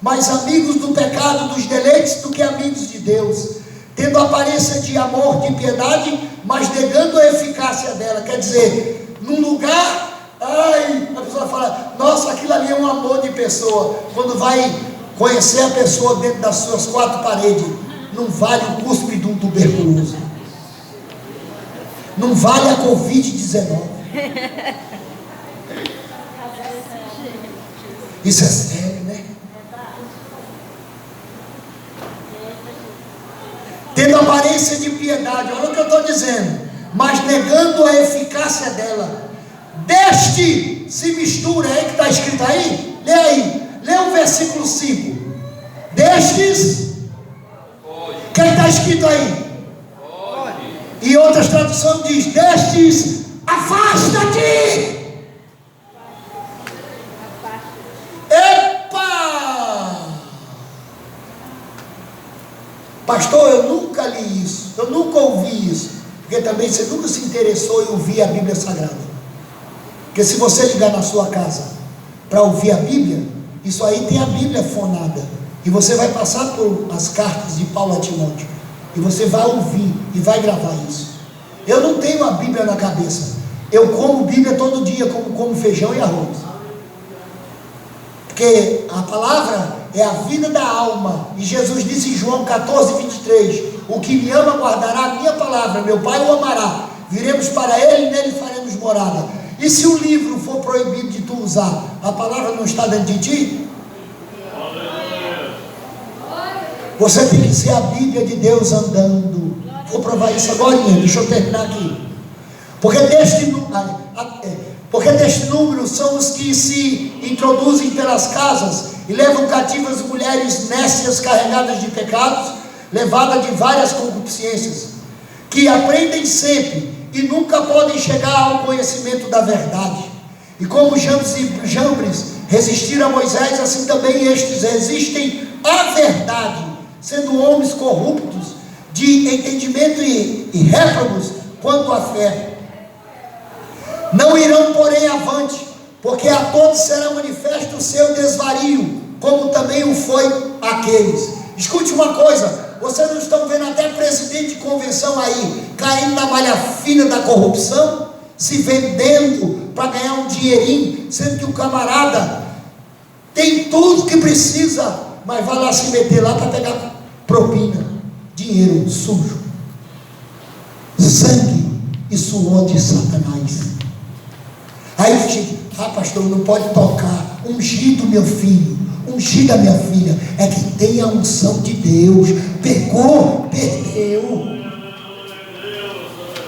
mais amigos do pecado, dos deleites, do que amigos de Deus, tendo aparência de amor, de piedade, mas negando a eficácia dela. Quer dizer, num lugar, a pessoa fala, nossa, aquilo ali é um amor de pessoa. Quando vai conhecer a pessoa dentro das suas quatro paredes, não vale o cuspe de um tuberculoso, não vale a Covid-19. Isso é sério, né? Tendo aparência de piedade, olha o que eu estou dizendo, mas negando a eficácia dela. Deste se mistura, é que está escrito aí? Lê aí, lê o versículo 5. Destes, o que está escrito aí? E outras traduções diz, destes, afasta-te. Epa! Pastor, eu nunca li isso, eu nunca ouvi isso, porque também você nunca se interessou em ouvir a Bíblia Sagrada. Porque se você ligar na sua casa para ouvir a Bíblia, isso aí tem a Bíblia fonada, e você vai passar por as cartas de Paulo a Timóteo, e você vai ouvir e vai gravar isso. Eu não tenho a Bíblia na cabeça, eu como Bíblia todo dia, como feijão e arroz, porque a palavra é a vida da alma, e Jesus disse em João 14:23, o que me ama guardará a minha palavra, meu Pai o amará, viremos para ele e nele faremos morada. E se o livro for proibido de tu usar, a palavra não está dentro de ti? Você tem que ser a Bíblia de Deus andando. Vou provar isso agora, deixa eu terminar aqui. Porque deste número são os que se introduzem pelas casas e levam cativas mulheres nécias carregadas de pecados, levadas de várias concupiscências, que aprendem sempre e nunca podem chegar ao conhecimento da verdade. E como Jambres e Jambres resistiram a Moisés, assim também estes resistem à verdade, sendo homens corruptos de entendimento e réprobos quanto à fé. Não irão, porém, avante, porque a todos será manifesto o seu desvario, como também o foi àqueles. Escute uma coisa, vocês não estão vendo até presidente de convenção aí, caindo na malha fina da corrupção, se vendendo para ganhar um dinheirinho, sendo que o camarada tem tudo que precisa, mas vai lá se meter lá para pegar propina, dinheiro sujo, sangue e suor de Satanás. Aí a gente, pastor, não pode tocar, ungido meu filho, ungida minha filha, é que tem a unção de Deus, pegou, perdeu.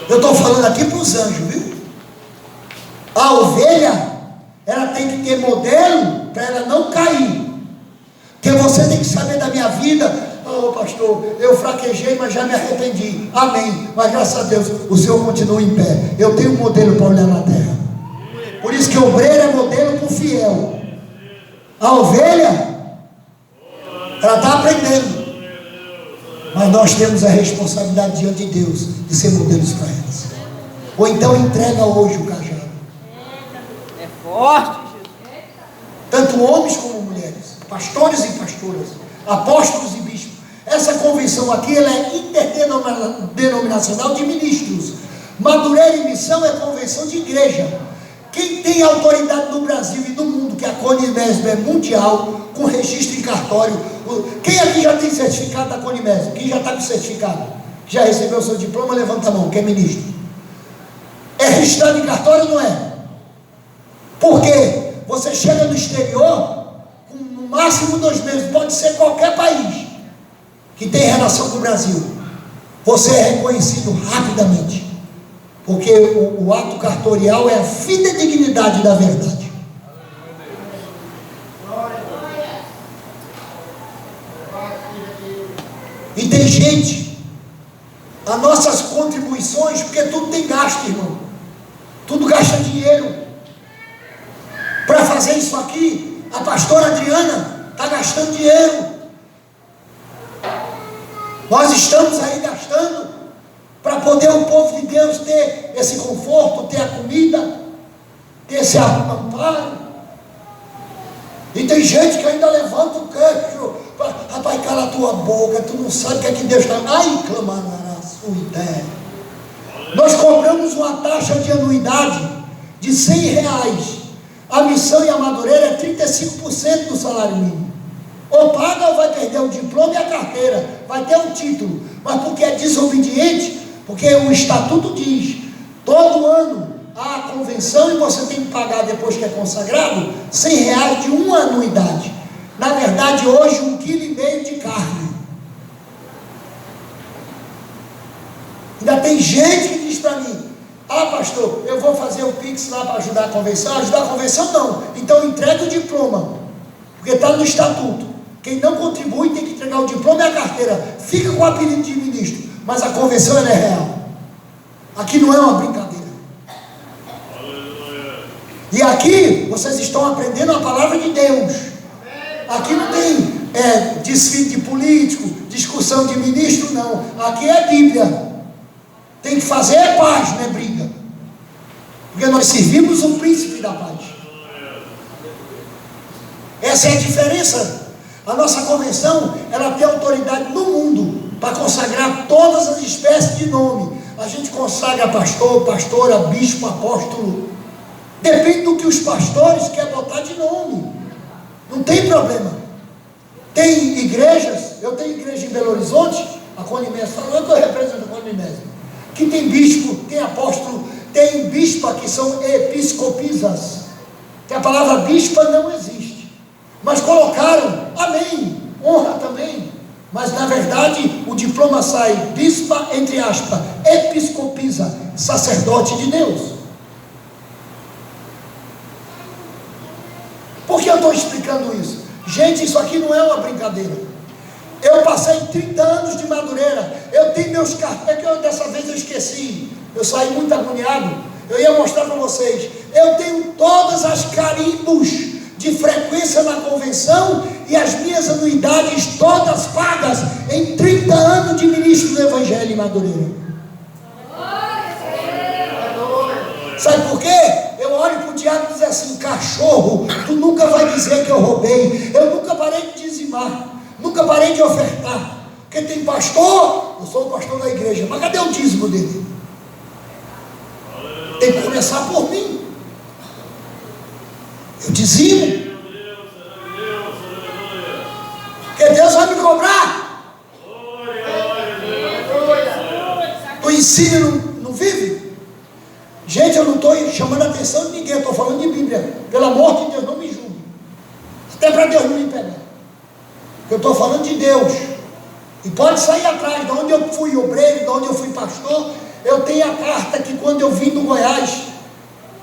Eu estou falando aqui para os anjos, viu? A ovelha, ela tem que ter modelo para ela não cair, porque você tem que saber da minha vida. Pastor, eu fraquejei, mas já me arrependi, amém, mas graças a Deus, o Senhor continua em pé, eu tenho um modelo para olhar na terra. Por isso que o obreiro é modelo para o fiel. A ovelha, ela está aprendendo, mas nós temos a responsabilidade diante de Deus de ser modelos para elas. Ou então entrega hoje o cajado. É forte, Jesus. Tanto homens como mulheres, pastores e pastoras, apóstolos e bispos. Essa convenção aqui, ela é interdenominacional de ministros. Madureira e Missão é convenção de igreja. Quem tem autoridade no Brasil e no mundo, que a Conimesb é mundial, com registro em cartório. Quem aqui já tem certificado da Conimesb? Quem já está com certificado? Já recebeu o seu diploma? Levanta a mão, quem é ministro. É registrado em cartório ou não é? Por quê? Você chega no exterior, com no máximo 2 meses, pode ser qualquer país que tem relação com o Brasil, você é reconhecido rapidamente. Porque o ato cartorial é a fidedignidade da verdade. E tem gente, as nossas contribuições, porque tudo tem gasto, irmão, tudo gasta dinheiro. Para fazer isso aqui, a pastora Adriana está gastando dinheiro. Nós estamos aí gastando para poder o povo de Deus ter esse conforto, ter a comida, ter esse amparo. E tem gente que ainda levanta o quê? boca, tu não sabe o que é que Deus está. Ai, clamará sua ideia. Nós cobramos uma taxa de anuidade de R$100. A missão e a Madureira é 35% do salário mínimo. Ou paga ou vai perder o diploma e a carteira, vai ter um título, mas porque é desobediente, porque o estatuto diz, todo ano há a convenção e você tem que pagar depois que é consagrado, R$100 de uma anuidade. Na verdade hoje 1,5 kg de carne. Ainda tem gente que diz para mim, ah pastor, eu vou fazer o Pix lá para ajudar a convenção. Ajudar a convenção não, então entregue o diploma, porque está no estatuto. Quem não contribui tem que entregar o diploma e a carteira. Fica com o apelido de ministro, mas a convenção ela é real. Aqui não é uma brincadeira. E aqui vocês estão aprendendo a palavra de Deus. Aqui não tem desfile de político, discussão de ministro, não. Aqui é Bíblia. Tem que fazer paz, não é briga. Porque nós servimos o príncipe da paz. Essa é a diferença. A nossa convenção, ela tem autoridade no mundo para consagrar todas as espécies de nome. A gente consagra pastor, pastora, bispo, apóstolo. Depende do que os pastores querem botar de nome. Não tem problema. Tem igrejas, eu tenho igreja em Belo Horizonte, a Conimés, falando que eu represento a Conimés, que tem bispo, tem apóstolo, tem bispa que são episcopisas, que a palavra bispa não existe. Mas colocaram, amém, honra também, mas na verdade o diploma sai bispa, entre aspas, episcopisa, sacerdote de Deus. Por que eu estou explicando isso? Gente, isso aqui não é uma brincadeira. Eu passei 30 anos de Madureira, eu tenho meus cartões, é que dessa vez eu esqueci, eu saí muito agoniado, eu ia mostrar para vocês, eu tenho todas as carimbos de frequência na convenção e as minhas anuidades todas pagas em 30 anos de ministro do Evangelho em Madureira. Sabe por quê? Eu olho para o diabo e digo assim, cachorro, tu nunca vai dizer que eu roubei, eu nunca parei de dizimar, nunca parei de ofertar, porque tem pastor, eu sou o pastor da igreja, mas cadê o dízimo dele? Tem que começar por mim. Eu dizimo, porque Deus vai me cobrar. O ensino não vive. Gente, eu não estou chamando a atenção de ninguém, eu estou falando de Bíblia. Pelo amor de Deus, não me julgue, até para Deus não me pegar. Eu estou falando de Deus. E pode sair atrás, de onde eu fui obreiro, de onde eu fui pastor. Eu tenho a carta que quando eu vim do Goiás,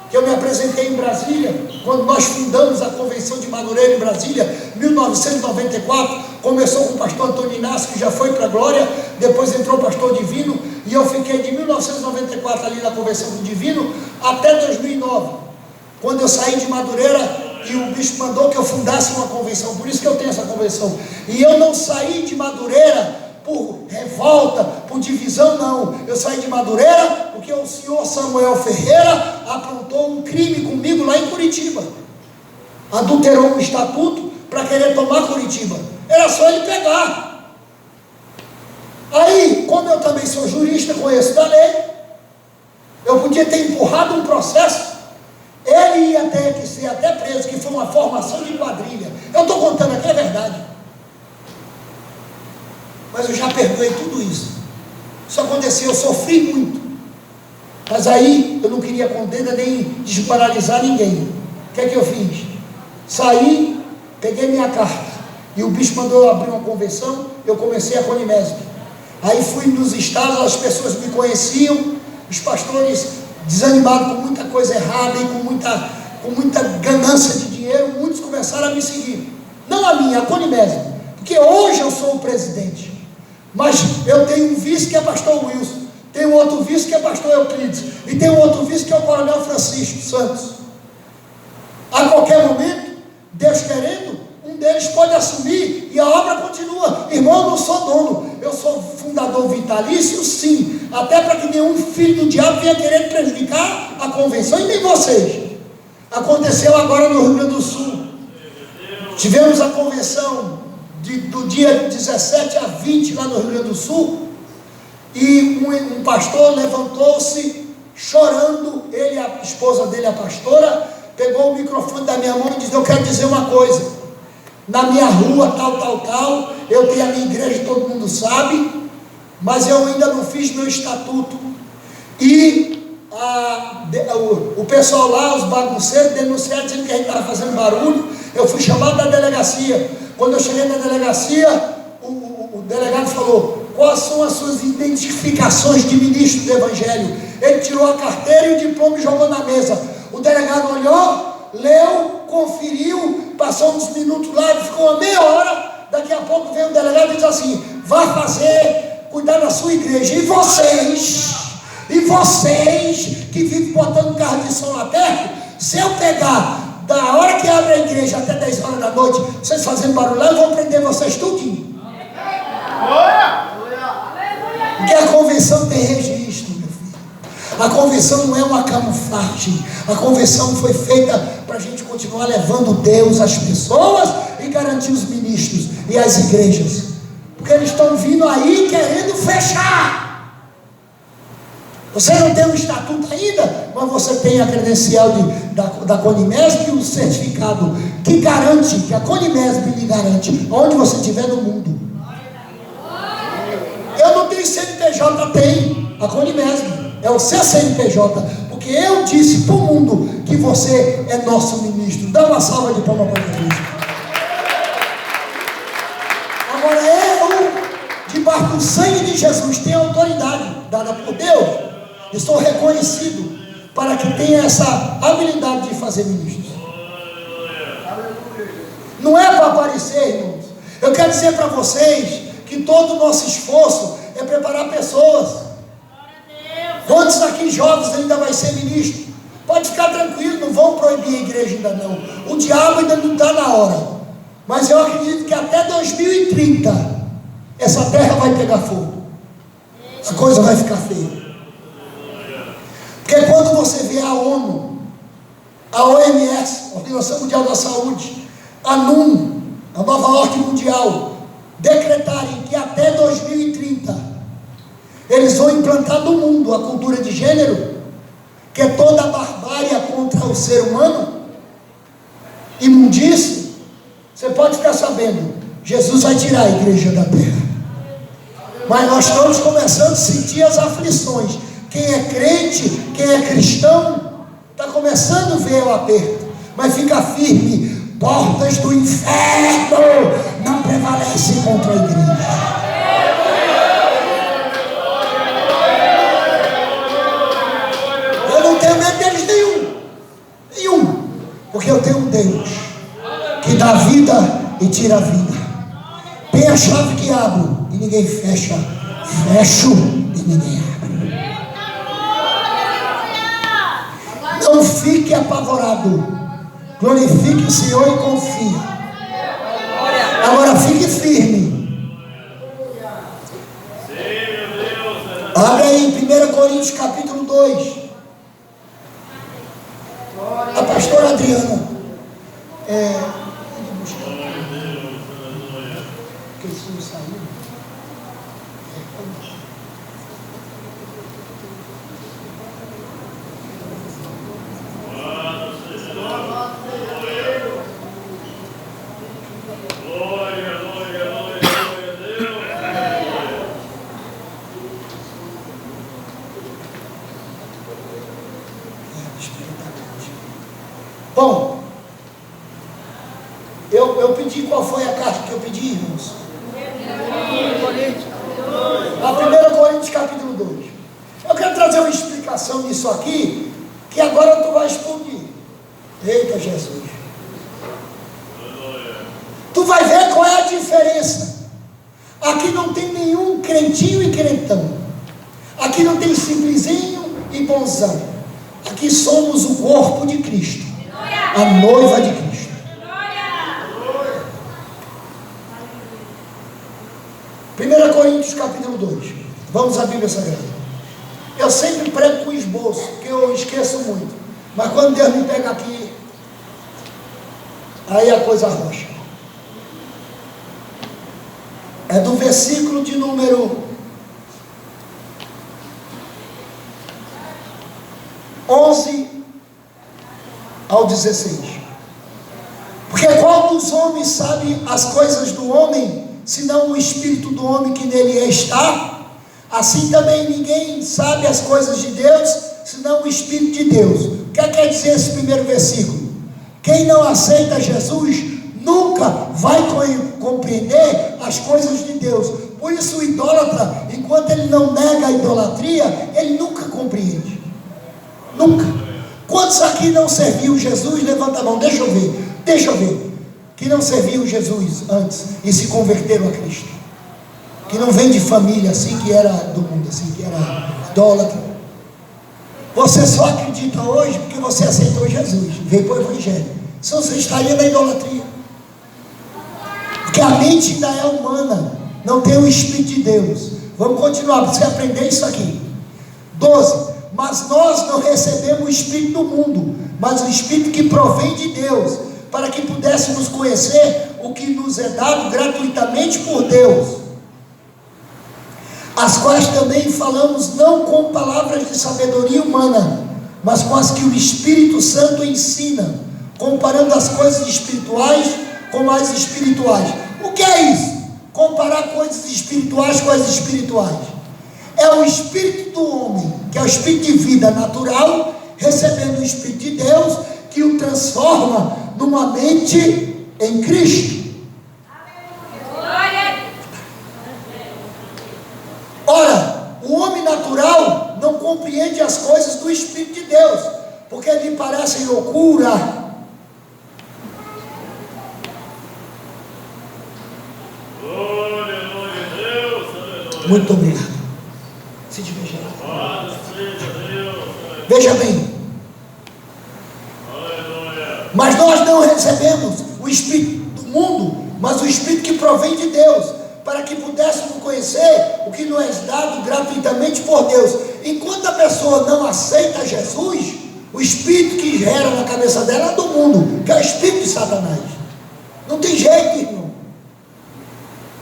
que eu me apresentei em Brasília, quando nós fundamos a Convenção de Madureira em Brasília, 1994, começou com o pastor Antônio Inácio, que já foi para a glória, depois entrou o pastor Divino, e eu fiquei de 1994 ali na Convenção do Divino, até 2009, quando eu saí de Madureira, e o bispo mandou que eu fundasse uma convenção, por isso que eu tenho essa convenção, e eu não saí de Madureira por revolta, por divisão, não. Eu saí de Madureira porque o senhor Samuel Ferreira aprontou um crime comigo lá em Curitiba, adulterou um estatuto para querer tomar Curitiba. Era só ele pegar. Aí, como eu também sou jurista, conheço da lei, eu podia ter empurrado um processo, ele ia ter que ser até preso, que foi uma formação de quadrilha. Eu estou contando aqui a verdade. Mas eu já perdoei tudo isso. Isso aconteceu, eu sofri muito. Mas aí eu não queria condena nem desparalisar ninguém. O que é que eu fiz? Saí, peguei minha carta, e o bispo mandou eu abrir uma convenção, eu comecei a Conimés. Aí fui nos estados, as pessoas me conheciam, os pastores desanimados com muita coisa errada e com muita ganância de dinheiro, muitos começaram a me seguir. Não a minha, a Conimés, porque hoje eu sou o presidente. Mas eu tenho um vice que é pastor Wilson, tenho outro vice que é pastor Euclides, e tenho outro vice que é o coronel Francisco Santos. A qualquer momento, Deus querendo, um deles pode assumir e a obra continua. Irmão, eu não sou dono, eu sou fundador vitalício, sim, até para que nenhum filho do diabo venha querer prejudicar a convenção, e nem vocês. Aconteceu agora no Rio Grande do Sul, tivemos a convenção do dia 17 a 20 lá no Rio Grande do Sul, e um pastor levantou-se chorando, ele, a esposa dele, a pastora, pegou o microfone da minha mão e disse: eu quero dizer uma coisa, na minha rua tal, eu tenho a minha igreja, todo mundo sabe, mas eu ainda não fiz meu estatuto, e o pessoal lá, os bagunceiros, denunciaram dizendo que a gente estava fazendo barulho. Eu fui chamado da delegacia. Quando eu cheguei na delegacia, o delegado falou: quais são as suas identificações de ministro do Evangelho? Ele tirou a carteira e o diploma e jogou na mesa. O delegado olhou, leu, conferiu, passou uns minutos lá, ficou uma meia hora. Daqui a pouco veio o delegado e disse assim: vá cuidar da sua igreja. E vocês que vivem botando carro de som lá perto, se eu pegar da hora que abre a igreja até 10 horas da noite, vocês fazendo barulho lá, eu vou prender vocês tudinho. Porque a convenção tem registro, meu filho. A convenção não é uma camuflagem. A convenção foi feita para a gente continuar levando Deus às pessoas e garantir os ministros e as igrejas. Porque eles estão vindo aí querendo fechar. Você não tem um estatuto ainda, mas você tem a credencial da Conimesb e o certificado que garante, que a Conimesb lhe garante, onde você estiver no mundo. Eu não tenho CNPJ, tem a Conimesb, é o seu CNPJ, porque eu disse para o mundo que você é nosso ministro. Dá uma salva de palmas para Jesus. Agora eu, debaixo do sangue de Jesus, tenho autoridade dada por Deus. Estou reconhecido para que tenha essa habilidade de fazer ministros. Não é para aparecer, irmãos. Eu quero dizer para vocês que todo o nosso esforço é preparar pessoas. Quantos aqui jovens ainda vai ser ministro? Pode ficar tranquilo, não vão proibir a igreja ainda não. O diabo ainda não está na hora. Mas eu acredito que até 2030 essa terra vai pegar fogo. A coisa vai ficar feia. Porque quando você vê a ONU, a OMS, a Organização Mundial da Saúde, a NUM, a Nova Ordem Mundial, decretarem que até 2030 eles vão implantar no mundo a cultura de gênero, que é toda a barbárie contra o ser humano, imundície, você pode ficar sabendo, Jesus vai tirar a igreja da terra. Mas nós estamos começando a sentir as aflições. Quem é crente, quem é cristão, está começando a ver o aperto, mas fica firme. Portas do inferno não prevalecem contra a igreja. Eu não tenho medo deles nenhum, porque eu tenho um Deus que dá vida e tira a vida. Tem a chave que abro e ninguém fecha, fecho e ninguém abre. Não fique apavorado, glorifique o Senhor e confie. Agora fique firme. Abre aí em 1 Coríntios capítulo 2. A pastora Adriana porque isso não saiu. Bom, eu pedi, qual foi a carta que eu pedi, irmãos? A 1 Coríntios capítulo 2. Eu quero trazer uma explicação disso aqui, que agora tu vai explodir. Eita Jesus. Tu vai ver qual é a diferença. Aqui não tem nenhum crentinho e crentão. Aqui não tem simplesinho e bonzão. Aqui somos o corpo de Cristo, a noiva de Cristo. 1 Coríntios capítulo 2. Vamos à Bíblia Sagrada. Eu sempre prego com esboço, porque eu esqueço muito. Mas quando Deus me pega aqui, aí a coisa rocha. é do versículo de número 11 ao 16. Porque qual dos homens sabe as coisas do homem, senão o espírito do homem que nele está? Assim também ninguém sabe as coisas de Deus, senão o espírito de Deus. O que quer dizer esse primeiro versículo? Quem não aceita Jesus nunca vai compreender as coisas de Deus. Por isso o idólatra, enquanto ele não nega a idolatria, ele nunca compreende. Nunca. Quantos aqui não serviam Jesus? Levanta a mão, deixa eu ver. Que não serviam Jesus antes e se converteram a Cristo. Que não vem de família assim, que era do mundo assim, que era idólatra. Você só acredita hoje porque você aceitou Jesus, veio para o Evangelho. Senão você estaria na idolatria. Porque a mente ainda é humana, não tem o Espírito de Deus. Vamos continuar para você aprender isso aqui. 12. Mas nós não recebemos o Espírito do mundo, mas o Espírito que provém de Deus, para que pudéssemos conhecer o que nos é dado gratuitamente por Deus, as quais também falamos não com palavras de sabedoria humana, mas com as que o Espírito Santo ensina, comparando as coisas espirituais com as espirituais. O que é isso? Comparar coisas espirituais com as espirituais. É o Espírito do homem, que é o Espírito de vida natural, recebendo o Espírito de Deus, que o transforma numa mente em Cristo. Ora, o homem natural não compreende as coisas do Espírito de Deus, porque lhe parecem loucura. Muito obrigado. Se te veja lá. Veja bem. Mas nós não recebemos o Espírito do mundo, mas o Espírito que provém de Deus, para que pudéssemos conhecer o que nos é dado gratuitamente por Deus. Enquanto a pessoa não aceita Jesus, o Espírito que gera na cabeça dela é do mundo, que é o Espírito de Satanás. Não tem jeito, irmão.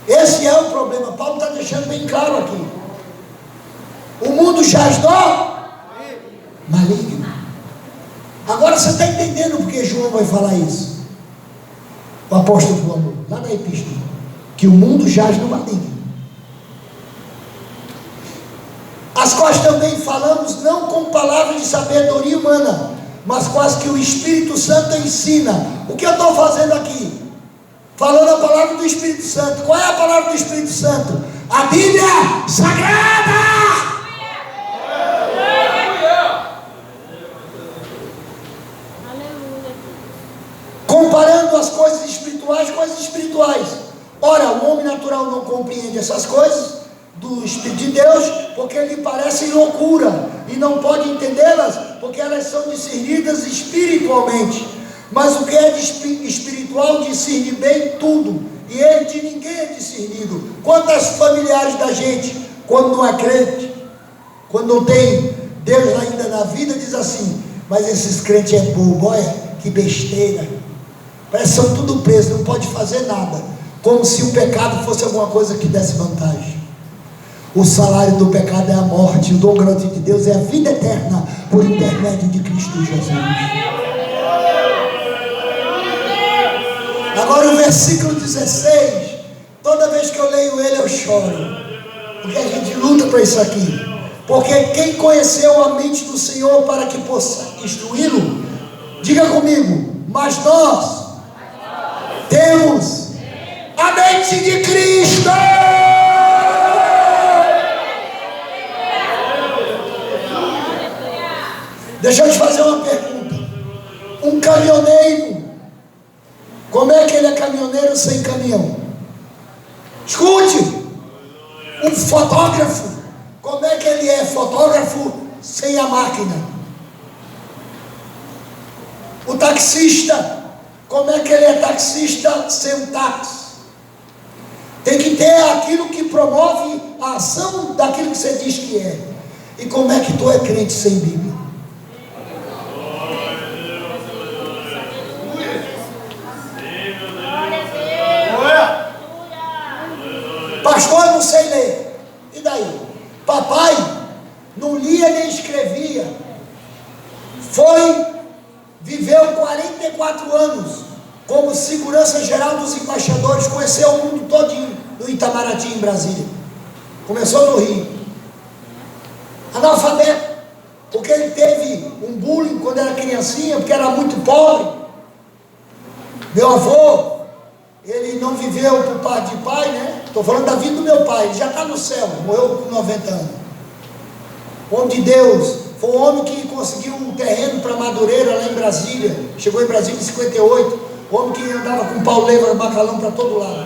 Esse é o problema. Paulo está deixando bem claro aqui. O mundo jaz do maligno. Agora você está entendendo porque João vai falar isso? O apóstolo João, lá na epístola, que o mundo jaz no maligno. As quais também falamos não com palavras de sabedoria humana, mas com as que o Espírito Santo ensina. O que eu estou fazendo aqui? Falando a palavra do Espírito Santo. Qual é a palavra do Espírito Santo? A Bíblia Sagrada! Comparando as coisas espirituais com as espirituais. Ora, o homem natural não compreende essas coisas do Espírito de Deus, porque lhe parecem loucura, e não pode entendê-las, porque elas são discernidas espiritualmente. Mas o que é espiritual discerne bem tudo, e ele de ninguém é discernido. Quantas familiares da gente, quando não é crente, quando não tem Deus ainda na vida, diz assim: mas esses crentes é bobo, olha que besteira, parece que são tudo presos, não pode fazer nada, como se o pecado fosse alguma coisa que desse vantagem. O salário do pecado é a morte, o dom gratuito de Deus é a vida eterna, por intermédio de Cristo Jesus. Agora o versículo 16, toda vez que eu leio ele eu choro, porque a gente luta para isso aqui. Porque quem conheceu a mente do Senhor para que possa instruí-lo, diga comigo, mas nós temos a mente de Cristo. Deixa eu te fazer uma pergunta. Um caminhoneiro, como é que ele é caminhoneiro sem caminhão? Escute. Um fotógrafo, como é que ele é fotógrafo sem a máquina? O taxista, como é que ele é taxista sem um táxi? Tem que ter aquilo que promove a ação daquilo que você diz que é. E como é que tu é crente sem Bíblia? Pastor, eu não sei ler. E daí? Papai não lia nem escrevia. Viveu 44 anos como segurança geral dos embaixadores, conheceu o mundo todinho no Itamaraty, em Brasília. Começou no Rio. Analfabeto, porque ele teve um bullying quando era criancinha, porque era muito pobre. Meu avô, ele não viveu por parte de pai, né? Estou falando da vida do meu pai, ele já está no céu, morreu com 90 anos. Homem de Deus, foi um homem que conseguiu um terreno para Madureira, lá em Brasília. Chegou em Brasília em 58. Homem que andava com pau leva bacalhau para todo lado.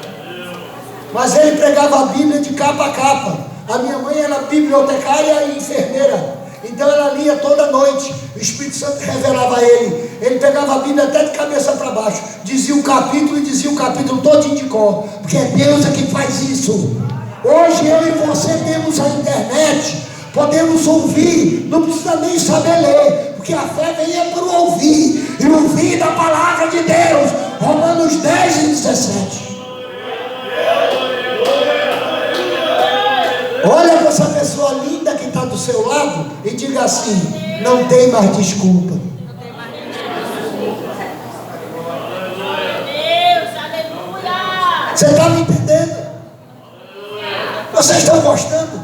Mas ele pregava a Bíblia de capa a capa. A minha mãe era bibliotecária e enfermeira, então ela lia toda noite. O Espírito Santo revelava a ele. Ele pegava a Bíblia até de cabeça para baixo, dizia o capítulo e dizia o capítulo todinho de cor, porque é Deus que faz isso. Hoje eu e você temos a internet, podemos ouvir, não precisa nem saber ler, porque a fé vem é para ouvir, e ouvir da palavra de Deus. Romanos 10 e 17. Olha para essa pessoa linda que está do seu lado e diga assim: não tem mais desculpa. Você está me entendendo? Vocês estão gostando?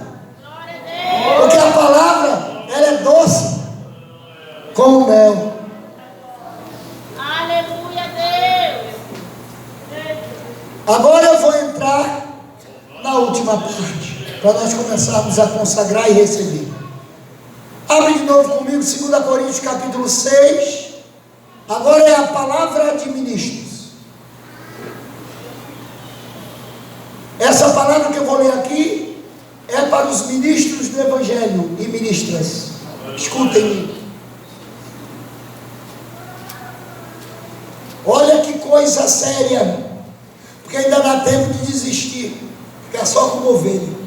Porque a palavra, ela é doce como mel. Aleluia, Deus. Agora eu vou entrar na última parte, para nós começarmos a consagrar e receber. Abre de novo comigo 2 Coríntios capítulo 6. Agora é a palavra de ministros. Essa palavra que eu vou ler aqui é para os ministros do Evangelho e ministras. Escutem-me. Olha que coisa séria, porque ainda dá tempo de desistir, ficar só como ovelha.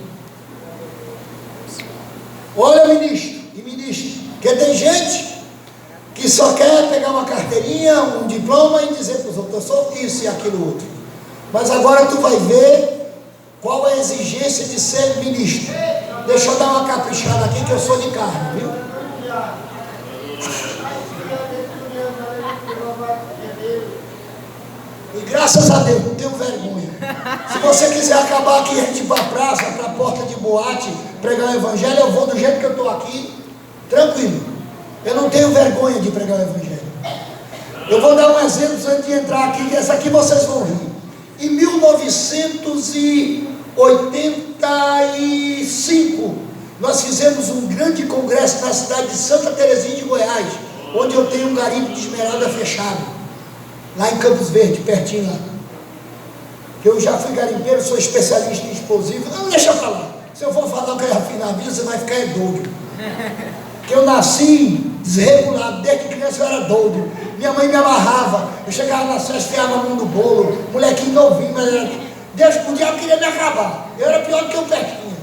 Olha, ministro e ministra, porque tem gente que só quer pegar uma carteirinha, um diploma e dizer para os outros: eu sou isso e aquilo outro. Mas agora tu vai ver qual é a exigência de ser ministro. Deixa eu dar uma caprichada aqui, que eu sou de carne, viu? E graças a Deus, não tenho vergonha. Se você quiser acabar aqui, a gente ir para a praça, para a porta de boate, pregar o evangelho, eu vou do jeito que eu estou aqui, tranquilo. Eu não tenho vergonha de pregar o evangelho. Eu vou dar um exemplo antes de entrar aqui, que essa aqui vocês vão rir. Em 1985, nós fizemos um grande congresso na cidade de Santa Terezinha de Goiás, onde eu tenho um garimpo de esmeralda fechado, lá em Campos Verdes, pertinho lá. Eu já fui garimpeiro, sou especialista em explosivo. Não, deixa eu falar. Se eu for falar o que eu afinar a vida, você vai ficar doido. Porque eu nasci desregulado, desde criança eu era doido. Minha mãe me amarrava, eu chegava na festa, enfiava a mão no bolo, molequinho novinho, mas era... Deus, o diabo queria me acabar. Eu era pior do que o Pesquinha.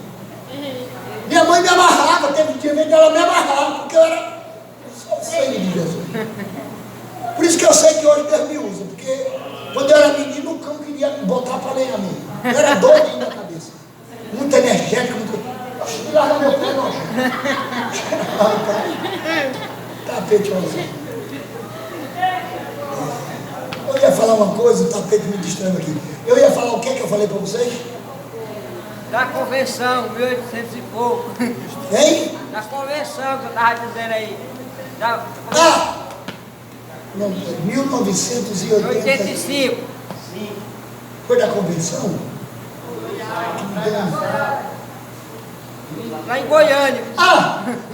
Minha mãe me amarrava, teve um dia que ela me amarrava, porque eu era só o sangue de Jesus. Por isso que eu sei que hoje Deus me usa, porque quando eu era menino, o cão queria me botar para lenhar mesmo. Eu era doidinho na cabeça, muito energético, muito... Me larga meu pé, não. Tapete, olha. Eu ia falar uma coisa, o tapete me distraiu aqui. Eu ia falar o que eu falei para vocês? Da convenção, 1800 e pouco. Hein? Da convenção que eu estava dizendo aí. Não, 1985. Foi da convenção? Lá em Goiânia.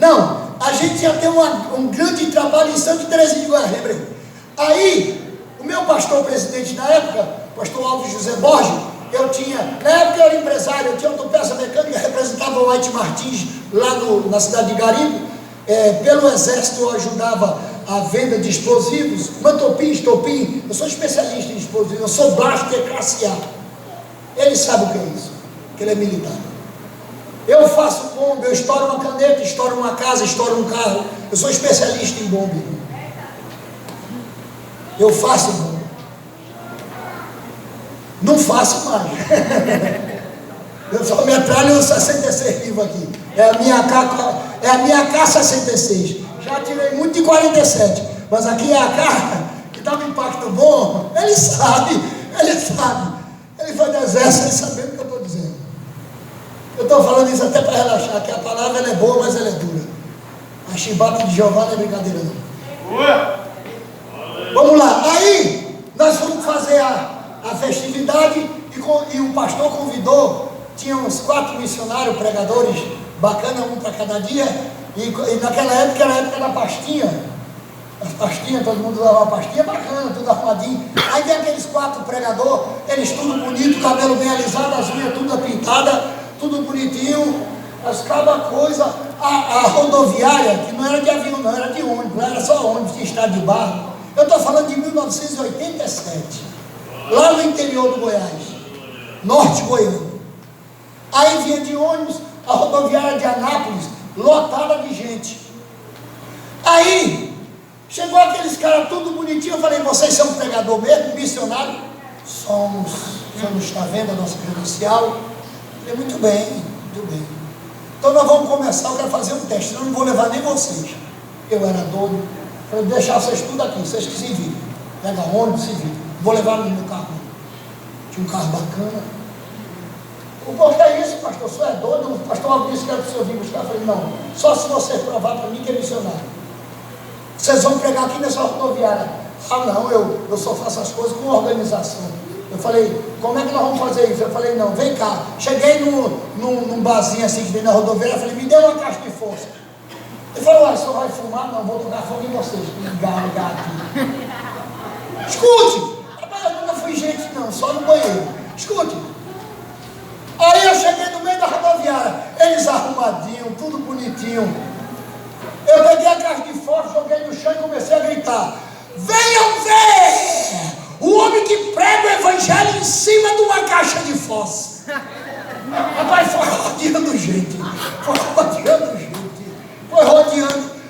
Não. A gente já tem um grande trabalho em Santa Terezinha de Goiás, lembrei. Aí, o meu pastor presidente na época, pastor Alves José Borges, na época eu era empresário, eu tinha autopeça mecânica, representava o White Martins lá na cidade de Garimpo. Pelo exército eu ajudava a venda de explosivos, mantopim, estopim. Eu sou especialista em explosivos, eu sou Blaster classe A. Ele sabe o que é isso, que ele é militar. Eu faço bomba, eu estouro uma caneta, estouro uma casa, estouro um carro. Eu sou especialista em bomba. Eu faço bomba. Não faço mais. metralha 66 vivo aqui. É a minha K66. Já tirei muito de 47. Mas aqui é a K que dá um impacto bom. Ele sabe. Ele foi do exército, ele sabe o que eu estou dizendo. Eu estou falando isso até para relaxar, que a palavra ela é boa, mas ela é dura. A chibata de Jeová não é brincadeira não. Vamos lá. Aí nós fomos fazer a festividade e o pastor convidou. Tinha uns 4 missionários, pregadores, bacana, um para cada dia. E naquela época era a época da pastinha. As pastinhas, todo mundo dava uma pastinha bacana, tudo arrumadinho. Aí tem aqueles 4 pregadores, eles tudo bonito, cabelo bem alisado, as unhas tudo pintadas, tudo bonitinho. Mas cada coisa, a rodoviária, que não era de avião, não era de ônibus, não era só ônibus, tinha estrada de barro. Eu estou falando de 1987, lá no interior do Goiás, norte goiano. Aí vinha de ônibus, a rodoviária de Anápolis, lotada de gente. Aí chegou aqueles caras tudo bonitinho. Eu falei: vocês são pregador mesmo, missionário? Somos. O senhor está vendo a nossa credencial? Eu falei: muito bem. Então nós vamos começar. Eu quero fazer um teste, senão eu não vou levar nem vocês. Eu era doido. Eu falei: deixar vocês tudo aqui, vocês que se virem. Pega ônibus, se virem. Vou levar no meu carro. Tinha um carro bacana. O povo: que é isso, pastor? O senhor é doido? O pastor Alves disse que era para o senhor vir buscar. Eu falei: não, só se você provar para mim que é missionário. Vocês vão pregar aqui nessa rodoviária. Ah, não, eu só faço as coisas com organização. Eu falei: como é que nós vamos fazer isso? Eu falei: não, vem cá. Cheguei num barzinho assim que tem na rodoviária. Eu falei: me dê uma caixa de força. Ele falou: o senhor vai fumar? Não, vou tocar fogo em vocês. Ligar aqui. Escute! Rapaz, eu nunca fui gente não, só no banheiro. Escute! Aí eu cheguei no meio da rodoviária, eles arrumadinhos, tudo bonitinho. Eu peguei a caixa de fósforo, joguei no chão e comecei a gritar: venham ver o homem que prega o evangelho em cima de uma caixa de fósforo. Rapaz, foi rodeando gente.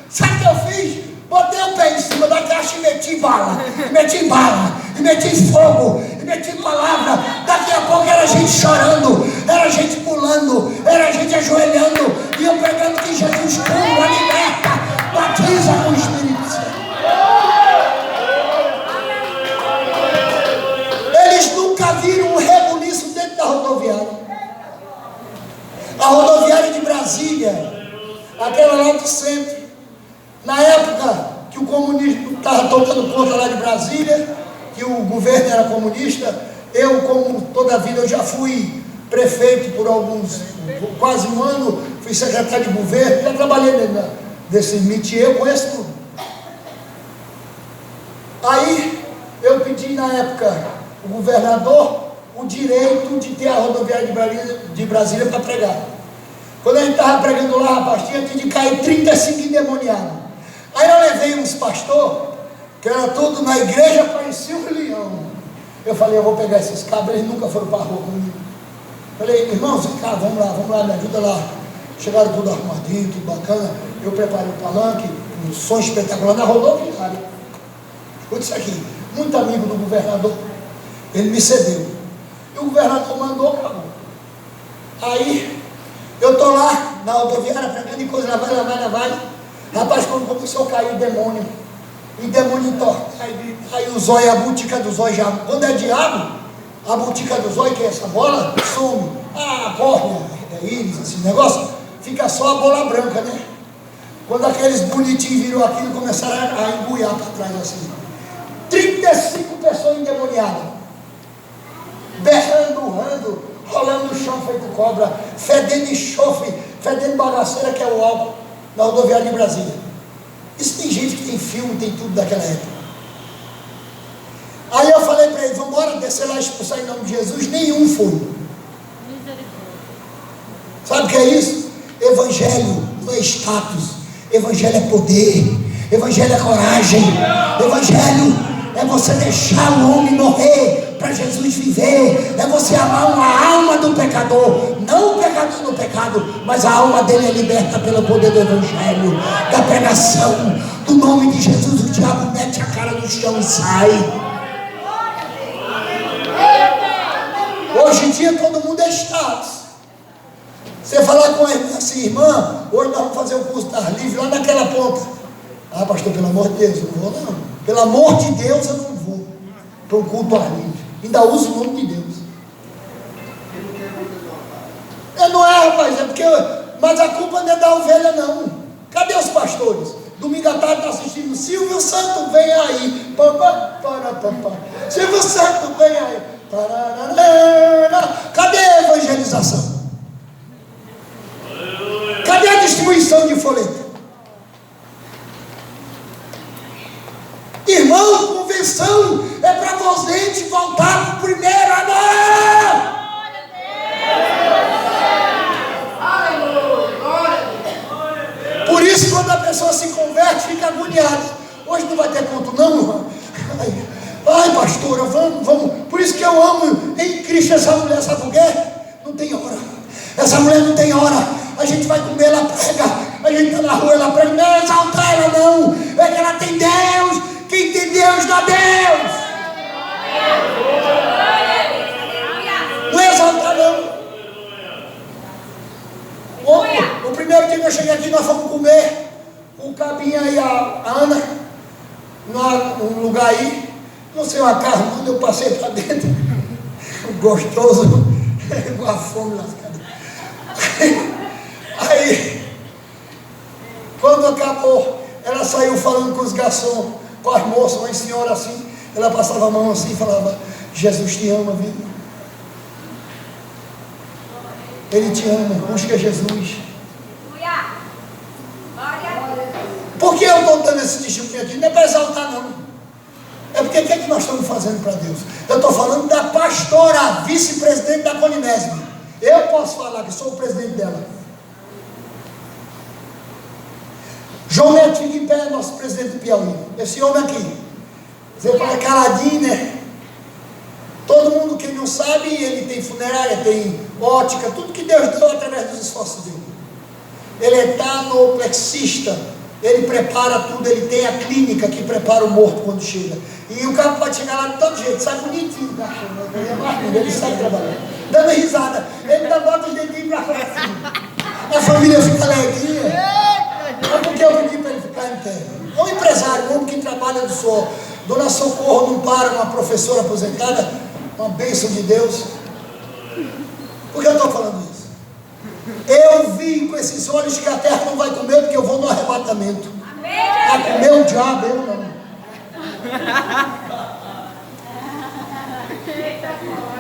Sabe o que eu fiz? Botei o pé em cima da caixa e meti bala, e meti fogo, e meti palavra. Daqui a pouco era gente chorando, era gente pulando, era gente ajoelhando, e eu pregando que Jesus cura, liberta, batiza com o Espírito Santo. Eles nunca viram um rebuliço dentro da rodoviária. A rodoviária de Brasília, aquela lá do centro. Na época que o comunismo estava tocando conta lá de Brasília, que o governo era comunista, eu, como toda a vida, eu já fui prefeito por quase um ano, fui secretário de governo, já trabalhei desse métier, eu conheço tudo. Aí eu pedi na época o governador o direito de ter a rodoviária de Brasília para pregar. Quando a gente estava pregando lá, rapaz, tinha de cair 35 endemoniados. Aí eu levei uns pastores, que era tudo na igreja, parecia um leão. Eu falei: eu vou pegar esses cabos, eles nunca foram para a rua comigo. Falei: irmãos, cara, vamos lá, me ajuda lá. Chegaram tudo arrumadinho, tudo bacana. Eu preparei o palanque, um som espetacular na rodoviária. Escuta isso aqui, muito amigo do governador. Ele me cedeu. E o governador mandou, acabou. Aí eu estou lá na rodoviária pregando e coisa, lá vai. Rapaz, quando começou a cair o demônio, e demônio entorta, aí o zóio, a butica do zóio já, quando é diabo, a butica do zóio, que é essa bola, some. A córnea, íris, esse negócio, fica só a bola branca, né? Quando aqueles bonitinhos viram aquilo, começaram a embuiar para trás assim. 35 pessoas endemoniadas, berrando, urrando, rolando no chão feito cobra, fedendo enxofre, fedendo bagaceira, que é o álcool, na rodoviária de Brasília. Isso tem gente que tem filme, tem tudo daquela época. Aí eu falei para ele: vamos embora descer lá e expulsar em nome de Jesus. Nenhum foi. Sabe o que é isso? Evangelho não é status, evangelho é poder, evangelho é coragem, evangelho é você deixar o homem morrer para Jesus viver, é você amar uma alma do pecador, não o pecador do pecado, mas a alma dele é liberta pelo poder do evangelho, da pregação do nome de Jesus. O diabo mete a cara no chão e sai. Hoje em dia todo mundo é status. Você falar com a irmã assim, irmã, hoje nós vamos fazer o curso da livre lá naquela ponta. Ah, pastor, pelo amor de Deus, eu não vou não. Pelo amor de Deus, eu não vou para um culto ar livre. Ainda uso o nome de Deus. Não é, rapaz, é porque. Mas a culpa não é da ovelha, não. Cadê os pastores? Domingo à tarde está assistindo. Silvio Santo, vem aí. Silvio Santo, vem aí. Cadê a evangelização? Cadê a distribuição de folheto? Irmão, convenção é para você voltar para o primeiro amor. Por isso, quando a pessoa se converte, fica agoniada. Hoje não vai ter culto, não, irmão. Ai, pastora, vamos. Por isso que eu amo em Cristo essa mulher, sabe por quê? Não tem hora. Essa mulher não tem hora. A gente vai comer, ela prega. A gente está na rua, ela prega. Não é exaltar ela, não. É que ela tem Deus. Quem tem Deus dá Deus. Não é exaltar, não. O primeiro dia que eu cheguei aqui, nós fomos comer. O Cabinha e a Ana, num lugar aí. Não sei, uma carne, quando eu passei para dentro. Gostoso. Com a fome lascada. Aí, quando acabou, ela saiu falando com os garçons, com as moças, uma senhora assim. Ela passava a mão assim e falava: Jesus te ama, viu? Ele te ama, busca Jesus. Por que eu estou dando esse testemunho aqui? Não é para exaltar, não. É porque o que é que nós estamos fazendo para Deus? Eu estou falando da pastora, vice-presidente da Polinésio. Eu posso falar que sou o presidente dela. João Neto fica em pé, nosso presidente do Piauí. Esse homem aqui. Você fala caladinho, né? Todo mundo que não sabe, ele tem funerária, tem ótica, tudo que Deus deu através dos esforços dele. Ele é tanoplexista, ele prepara tudo, ele tem a clínica que prepara o morto quando chega. E o cara pode chegar lá de todo jeito, sai bonitinho, ele sai trabalhando, dando risada, ele dá bota os dedinhos para fora assim. A família fica alegria. É porque eu pedi para ele ficar em pé. É um empresário, um homem que trabalha do sol. Dona Socorro não para, uma professora aposentada, uma bênção de Deus. Por que eu estou falando isso? Eu vi com esses olhos que a terra não vai comer, porque eu vou no arrebatamento. Vai comer o diabo, eu não.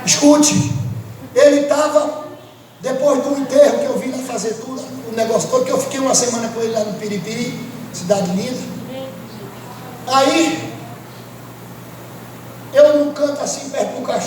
Escute, ele estava, depois do enterro que eu vim lá fazer tudo, o negócio todo, que eu fiquei uma semana com ele lá no Piripiri, cidade linda. Aí, eu num canto assim, perto do cachorro.